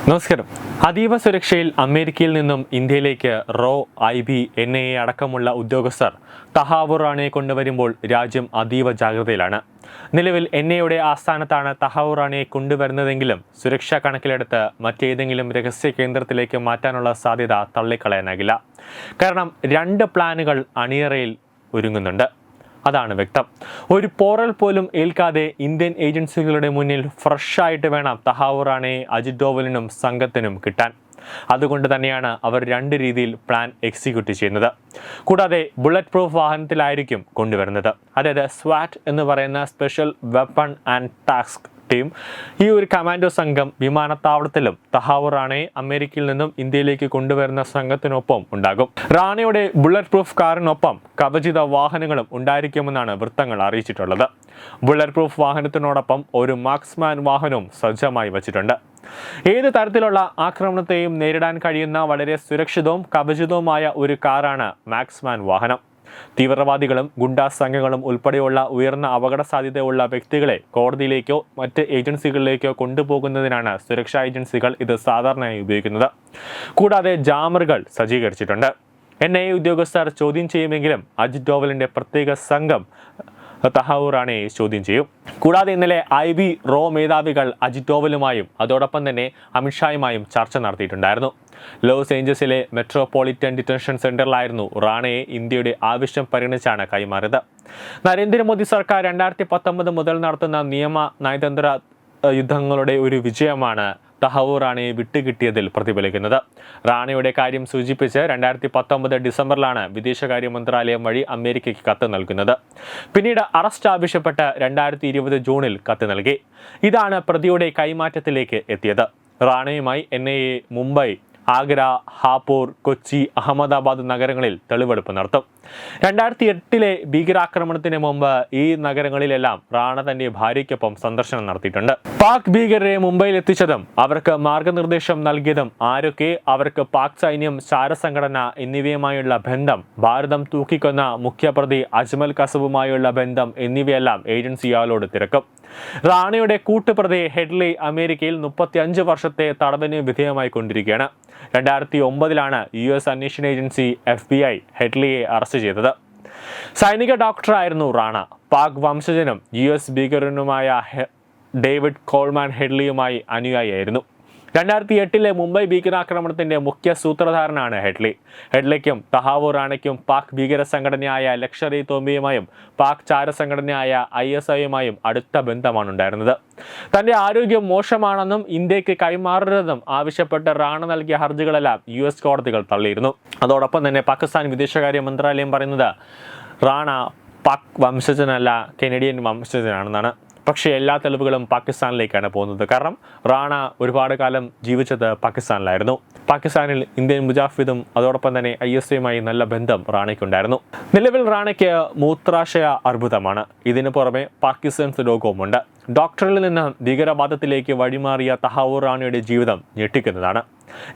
നമസ്കാരം. അതീവ സുരക്ഷയിൽ അമേരിക്കയിൽ നിന്നും ഇന്ത്യയിലേക്ക് IB, NIA അടക്കമുള്ള ഉദ്യോഗസ്ഥർ തഹാവൂർ റാണയെ കൊണ്ടുവരുമ്പോൾ രാജ്യം അതീവ ജാഗ്രതയിലാണ്. നിലവിൽ NIAയുടെ ആസ്ഥാനത്താണ് തഹാവൂർ റാണയെ കൊണ്ടുവരുന്നതെങ്കിലും സുരക്ഷ കണക്കിലെടുത്ത് മറ്റേതെങ്കിലും രഹസ്യ കേന്ദ്രത്തിലേക്ക് മാറ്റാനുള്ള സാധ്യത തള്ളിക്കളയാനാകില്ല. കാരണം 2 പ്ലാനുകൾ അണിയറയിൽ ഒരുങ്ങുന്നുണ്ട്. അതാണ് വ്യക്തം. ഒരു പോറൽ പോലും ഏൽക്കാതെ ഇന്ത്യൻ ഏജൻസികളുടെ മുന്നിൽ ഫ്രഷായിട്ട് വേണം തഹാവൂർ റാണയെ അജിത് ഡോവലിനും സംഘത്തിനും കിട്ടാൻ. അതുകൊണ്ട് തന്നെയാണ് അവർ 2 രീതിയിൽ പ്ലാൻ എക്സിക്യൂട്ട് ചെയ്യുന്നത്. കൂടാതെ ബുള്ളറ്റ് പ്രൂഫ് വാഹനത്തിലായിരിക്കും കൊണ്ടുവരുന്നത്. അതായത് SWAT എന്ന് പറയുന്ന special weapon and task team. ഈ ഒരു കമാൻഡോ സംഘം വിമാനത്താവളത്തിലും തഹാവൂർ റാണയെ അമേരിക്കയിൽ നിന്നും ഇന്ത്യയിലേക്ക് കൊണ്ടുവരുന്ന സംഘത്തിനൊപ്പം ഉണ്ടാകും. റാണയുടെ ബുള്ളറ്റ് പ്രൂഫ് കാറിനൊപ്പം കവചിത വാഹനങ്ങളും ഉണ്ടായിരിക്കുമെന്നാണ് വൃത്തങ്ങൾ അറിയിച്ചിട്ടുള്ളത്. ബുള്ളറ്റ് പ്രൂഫ് വാഹനത്തിനോടൊപ്പം ഒരു മാർക്സ്മാൻ വാഹനവും സജ്ജമായി വച്ചിട്ടുണ്ട്. ഏത് തരത്തിലുള്ള ആക്രമണത്തെയും നേരിടാൻ കഴിയുന്ന വളരെ സുരക്ഷിതവും കവചിതവുമായ ഒരു കാറാണ് മാർക്സ്മാൻ വാഹനം. തീവ്രവാദികളും ഗുണ്ടാ സംഘങ്ങളും ഉൾപ്പെടെയുള്ള ഉയർന്ന അപകട സാധ്യതയുള്ള വ്യക്തികളെ കോടതിയിലേക്കോ മറ്റ് ഏജൻസികളിലേക്കോ കൊണ്ടുപോകുന്നതിനാണ് സുരക്ഷാ ഏജൻസികൾ ഇത് സാധാരണയായി ഉപയോഗിക്കുന്നത്. കൂടാതെ ജാമറുകൾ സജ്ജീകരിച്ചിട്ടുണ്ട്. NIA ഉദ്യോഗസ്ഥർ ചോദ്യം ചെയ്യുമെങ്കിലും അജിത് ഡോവലിന്റെ പ്രത്യേക സംഘം തഹാവൂർ റാണയെ ചോദ്യം ചെയ്യും. കൂടാതെ ഇന്നലെ IB മേധാവികൾ അജിത് ഡോവലുമായും അതോടൊപ്പം തന്നെ അമിത്ഷായുമായും ചർച്ച നടത്തിയിട്ടുണ്ടായിരുന്നു. ലോസ് ഏഞ്ചൽസിലെ മെട്രോപൊളിറ്റൻ ഡിറ്റൻഷൻ സെന്ററിലായിരുന്നു റാണയെ ഇന്ത്യയുടെ ആവശ്യം പരിഗണിച്ചാണ് കൈമാറിയത്. നരേന്ദ്രമോദി സർക്കാർ 2019 മുതൽ നടത്തുന്ന നയതന്ത്ര യുദ്ധങ്ങളുടെ ഒരു വിജയമാണ് തഹാവൂർ റാണയെ വിട്ടുകിട്ടിയതിൽ പ്രതിഫലിക്കുന്നത്. റാണയുടെ കാര്യം സൂചിപ്പിച്ച് 2019 ഡിസംബറിലാണ് വിദേശകാര്യ മന്ത്രാലയം വഴി അമേരിക്കയ്ക്ക് കത്ത് നൽകുന്നത്. പിന്നീട് അറസ്റ്റ് ആവശ്യപ്പെട്ട് 2020 ജൂണിൽ കത്ത് നൽകി. ഇതാണ് പ്രതിയുടെ കൈമാറ്റത്തിലേക്ക് എത്തിയത്. റാണയുമായി NIA മുംബൈ, ആഗ്ര, ഹാപൂർ, കൊച്ചി, അഹമ്മദാബാദ് നഗരങ്ങളിൽ തെളിവെടുപ്പ് നടത്തും. 2008 ഭീകരാക്രമണത്തിന് മുമ്പ് ഈ നഗരങ്ങളിലെല്ലാം റാണ തന്റെ ഭാര്യയ്ക്കൊപ്പം സന്ദർശനം നടത്തിയിട്ടുണ്ട്. പാക് ഭീകരരെ മുംബൈയിൽ എത്തിച്ചതും അവർക്ക് മാർഗനിർദ്ദേശം നൽകിയതും ആരൊക്കെ, അവർക്ക് പാക് സൈന്യം, ചാരസംഘടന എന്നിവയുമായുള്ള ബന്ധം, ഭാരതം തൂക്കിക്കൊന്ന മുഖ്യപ്രതി അജ്മൽ കസബുമായുള്ള ബന്ധം എന്നിവയെല്ലാം ഏജൻസി ഇയാളോട് തിരക്കും. റാണയുടെ കൂട്ടുപ്രതി ഹെഡ്ലി അമേരിക്കയിൽ 35 വർഷത്തെ തടവിന് വിധേയമായി കൊണ്ടിരിക്കുകയാണ്. 2009 US അന്വേഷണ ഏജൻസി FBI ഹെഡ്ലിയെ അറസ്റ്റ് ചെയ്തത്. സൈനിക ഡോക്ടറായിരുന്നു റാണ. പാക് വംശജനും US ഭീകരനുമായ ഡേവിഡ് കോൾമാൻ ഹെഡ്ലിയുമായി അനുയായിയായിരുന്നു. 2008 മുംബൈ ഭീകരാക്രമണത്തിന്റെ മുഖ്യ സൂത്രധാരനാണ് ഹെഡ്ലി. ഹെഡ്ലിക്കും തഹാവൂർ റാണയ്ക്കും പാക് ഭീകര സംഘടനയായ ലഷ്കർ ഇ തോയ്ബയുമായും പാക് ചാരസംഘടനയായ ISIയുമായും അടുത്ത ബന്ധമാണ് ഉണ്ടായിരുന്നത്. തന്റെ ആരോഗ്യം മോശമാണെന്നും ഇന്ത്യക്ക് കൈമാറരുതെന്നും ആവശ്യപ്പെട്ട് റാണ നൽകിയ ഹർജികളെല്ലാം US കോടതികൾ തള്ളിയിരുന്നു. അതോടൊപ്പം തന്നെ പാകിസ്ഥാൻ വിദേശകാര്യ മന്ത്രാലയം പറയുന്നത് റാണ പാക് വംശജനല്ല, കനേഡിയൻ വംശജനാണെന്നാണ്. പക്ഷേ എല്ലാ തെളിവുകളും പാകിസ്ഥാനിലേക്കാണ് പോകുന്നത്. കാരണം റാണ ഒരുപാട് കാലം ജീവിച്ചത് പാകിസ്ഥാനിലായിരുന്നു. പാകിസ്ഥാനിൽ ഇന്ത്യൻ മുജാഹിദും അതോടൊപ്പം തന്നെ ISIയുമായി നല്ല ബന്ധം റാണയ്ക്കുണ്ടായിരുന്നു. നിലവിൽ റാണയ്ക്ക് മൂത്രാശയ അർബുദമാണ്. ഇതിനു പുറമെ പാർക്കിൻസൺസ് രോഗവുമുണ്ട്. ഡോക്ടറിൽ നിന്ന് ഭീകരവാദത്തിലേക്ക് വഴിമാറിയ തഹാവൂർ റാണയുടെ ജീവിതം ഞെട്ടിക്കുന്നതാണ്.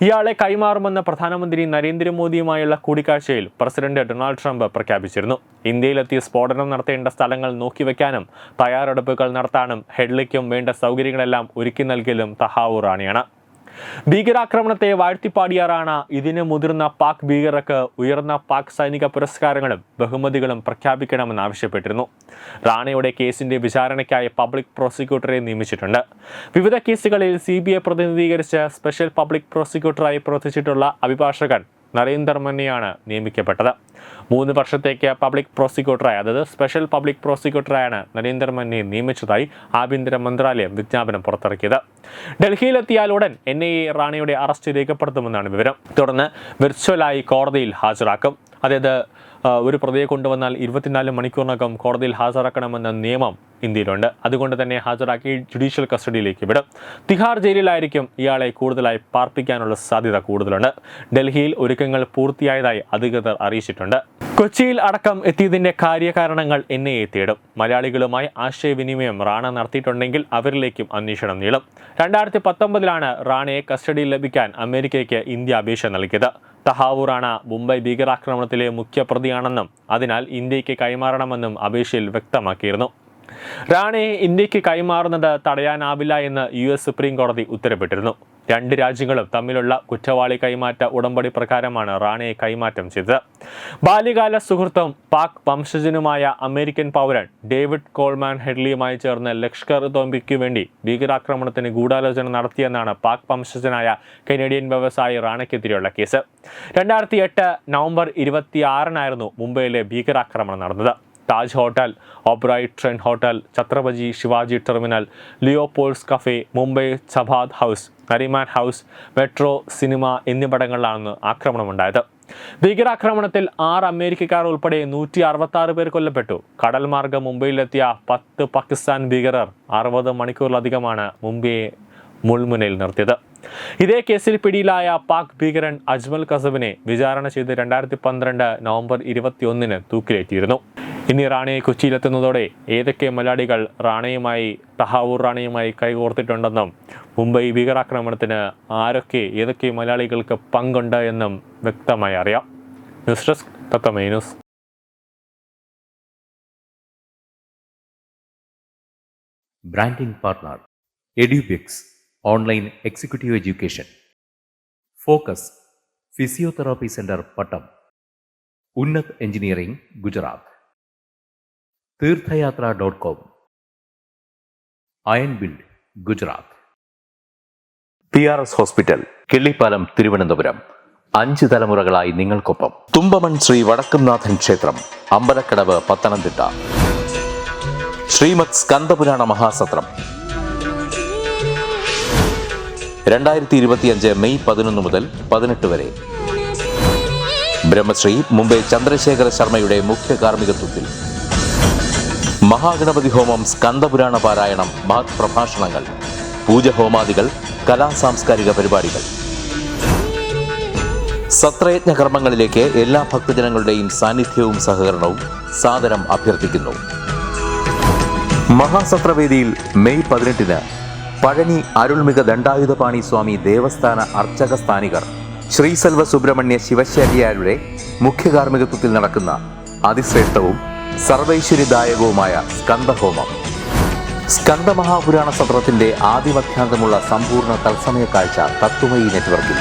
ഇയാളെ കൈമാറുമെന്ന് പ്രധാനമന്ത്രി നരേന്ദ്രമോദിയുമായുള്ള കൂടിക്കാഴ്ചയിൽ പ്രസിഡന്റ് ഡൊണാൾഡ് ട്രംപ് പ്രഖ്യാപിച്ചിരുന്നു. ഇന്ത്യയിലെത്തി സ്ഫോടനം നടത്തേണ്ട സ്ഥലങ്ങൾ നോക്കിവെക്കാനും തയ്യാറെടുപ്പുകൾ നടത്താനും ഹെഡ്ലിക്കും വേണ്ട സൗകര്യങ്ങളെല്ലാം ഒരുക്കി നൽകലും തഹാവൂർ റാണയാണ്. ഭീകരാക്രമണത്തെ വാഴ്ത്തിപ്പാടിയ റാണ ഇതിന് മുതിർന്ന പാക് ഭീകരർക്ക് ഉയർന്ന പാക് സൈനിക പുരസ്കാരങ്ങളും ബഹുമതികളും പ്രഖ്യാപിക്കണമെന്ന് ആവശ്യപ്പെട്ടിരുന്നു. റാണയുടെ കേസിന്റെ വിചാരണയ്ക്കായി പബ്ലിക് പ്രോസിക്യൂട്ടറെ നിയമിച്ചിട്ടുണ്ട്. വിവിധ കേസുകളിൽ CBI പ്രതിനിധീകരിച്ച് സ്പെഷ്യൽ പബ്ലിക് പ്രോസിക്യൂട്ടറായി പ്രവർത്തിച്ചിട്ടുള്ള അഭിഭാഷകൻ നരേന്ദർ മന്നെയാണ് നിയമിക്കപ്പെട്ടത്. 3 വർഷത്തേക്ക് പബ്ലിക് പ്രോസിക്യൂട്ടറായി, അതായത് സ്പെഷ്യൽ പബ്ലിക് പ്രോസിക്യൂട്ടറായാണ് നരേന്ദർ മന്നെ നിയമിച്ചതായി ആഭ്യന്തര മന്ത്രാലയം വിജ്ഞാപനം പുറത്തിറക്കിയത്. ഡൽഹിയിലെത്തിയാൽ ഉടൻ NIA റാണയുടെ അറസ്റ്റ് രേഖപ്പെടുത്തുമെന്നാണ് വിവരം. തുടർന്ന് വിർച്വലായി കോടതിയിൽ ഹാജരാക്കും. അതായത് ഒരു പ്രതിയെ കൊണ്ടുവന്നാൽ 24 മണിക്കൂറിനകം കോടതിയിൽ ഹാജരാക്കണമെന്ന നിയമം ഇന്ത്യയിലുണ്ട്. അതുകൊണ്ട് തന്നെ ഹാജരാക്കി ജുഡീഷ്യൽ കസ്റ്റഡിയിലേക്ക് വിടും. തിഹാർ ജയിലിലായിരിക്കും ഇയാളെ കൂടുതലായി പാർപ്പിക്കാനുള്ള സാധ്യത കൂടുതലുണ്ട്. ഡൽഹിയിൽ ഒരുക്കങ്ങൾ പൂർത്തിയായതായി അധികൃതർ അറിയിച്ചിട്ടുണ്ട്. കൊച്ചിയിൽ അടക്കം എത്തിയതിന്റെ കാര്യകാരണങ്ങൾ NIA തേടും. മലയാളികളുമായി ആശയവിനിമയം റാണ നടത്തിയിട്ടുണ്ടെങ്കിൽ അവരിലേക്കും അന്വേഷണം നീളും. 2019 റാണയെ കസ്റ്റഡിയിൽ ലഭിക്കാൻ അമേരിക്കയ്ക്ക് ഇന്ത്യ അപേക്ഷ നൽകിയത്. തഹാവൂർ റാണ മുംബൈ ഭീകരാക്രമണത്തിലെ മുഖ്യപ്രതിയാണെന്നും അതിനാൽ ഇന്ത്യക്ക് കൈമാറണമെന്നും അപേക്ഷയിൽ വ്യക്തമാക്കിയിരുന്നു. റാണയെ ഇന്ത്യക്ക് കൈമാറുന്നത് തടയാനാവില്ല എന്ന് US സുപ്രീം കോടതി ഉത്തരവിട്ടിരുന്നു. രണ്ട് രാജ്യങ്ങളും തമ്മിലുള്ള കുറ്റവാളി കൈമാറ്റ ഉടമ്പടി പ്രകാരമാണ് റാണയെ കൈമാറ്റം ചെയ്തത്. ബാല്യകാല സുഹൃത്തും പാക് വംശജനുമായ അമേരിക്കൻ പൗരൻ ഡേവിഡ് കോൾമാൻ ഹെഡ്ലിയുമായി ചേർന്ന് ലഷ്കർ-ഇ-തോയ്ബയ്ക്കു വേണ്ടി ഭീകരാക്രമണത്തിന് ഗൂഢാലോചന നടത്തിയെന്നാണ് പാക് വംശജനായ കനേഡിയൻ വ്യവസായി റാണയ്ക്കെതിരെയുള്ള കേസ്. 2008 നവംബർ 26-നായിരുന്നു മുംബൈയിലെ ഭീകരാക്രമണം നടന്നത്. Taj hotel, Oberoi Trident hotel, Chhatrapati Shivaji terminal, Leopold's cafe, Mumbai Chabad house, Nariman house, metro cinema എന്നിവിടങ്ങളിലാണ് ആക്രമണമുണ്ടായത്. ഭീകരാക്രമണത്തിൽ 6 അമേരിക്കക്കാർ ഉൾപ്പെടെ 166 പേർ കൊല്ലപ്പെട്ടു. കടൽ മാർഗം മുംബൈയിലെത്തിയ 10 പാകിസ്ഥാൻ ഭീകരർ 60 മണിക്കൂറിലധികമാണ് മുംബൈയെ മുൾമുനയിൽ നിർത്തിയത്. ഇതേ കേസിൽ പിടിയിലായ പാക് ഭീകരൻ അജ്മൽ കസബിനെ വിചാരണ ചെയ്ത് 2012 നവംബർ 21-ന് തൂക്കിലേറ്റിയിരുന്നു. ഇനി റാണയെ കൊച്ചിയിലെത്തുന്നതോടെ ഏതൊക്കെ മലയാളികൾ തഹാവൂർ റാണയുമായി കൈകോർത്തിട്ടുണ്ടെന്നും മുംബൈ ഭീകരാക്രമണത്തിന് ഏതൊക്കെ മലയാളികൾക്ക് പങ്കുണ്ട് എന്നും വ്യക്തമായി അറിയാം. News desk Tatwamayi news. Branding partner Edubix online executive education, focus physiotherapy centre Pattom, Unnath engineering Gujarat, തീർത്ഥയാത്ര.com, iron build Gujarat, PRS hospital Killipalam Thiruvananthapuram. 5 തലമുറകളായി നിങ്ങൾക്കൊപ്പം. തുമ്പമൺ ശ്രീ വടക്കുംനാഥൻ ക്ഷേത്രം, അമ്പലക്കടവ്, പത്തനംതിട്ട. ശ്രീമദ് സ്കന്ദപുരാണ മഹാസത്രം 2025 മെയ് 11 മുതൽ 18 വരെ. ബ്രഹ്മശ്രീ മുംബൈ ചന്ദ്രശേഖര ശർമ്മയുടെ മുഖ്യ കാർമ്മികത്വത്തിൽ മഹാഗണപതി ഹോമം, സ്കന്ദപുരാണ പാരായണം, മഹത് പ്രഭാഷണങ്ങൾ, പൂജഹോമാദികൾ, കലാസാംസ്കാരിക പരിപാടികൾ. സത്രയജ്ഞ കർമ്മങ്ങളിലേക്ക് എല്ലാ ഭക്തജനങ്ങളുടെയും സാന്നിധ്യവും സഹകരണവും സാദരം അഭ്യർത്ഥിക്കുന്നു. മഹാസത്രവേദിയിൽ മെയ് 18-ന് പഴനി അരുൾമിക ദണ്ഡായുധപാണി സ്വാമി ദേവസ്ഥാന അർച്ചക സ്ഥാനികർ ശ്രീസെൽവ സുബ്രഹ്മണ്യ ശിവശാരിയാരുടെ മുഖ്യ കാർമ്മികത്വത്തിൽ നടക്കുന്ന അതിശ്രേഷ്ഠവും സർവൈശ്വര്യദായകവുമായ സ്കന്ദഹോമം. സ്കന്ദമഹാപുരാണ സത്രത്തിന്റെ ആദിമധ്യാന്തമുള്ള സമ്പൂർണ്ണ തത്സമയ കാഴ്ച തത്വമയി നെറ്റ്വർക്കിൽ.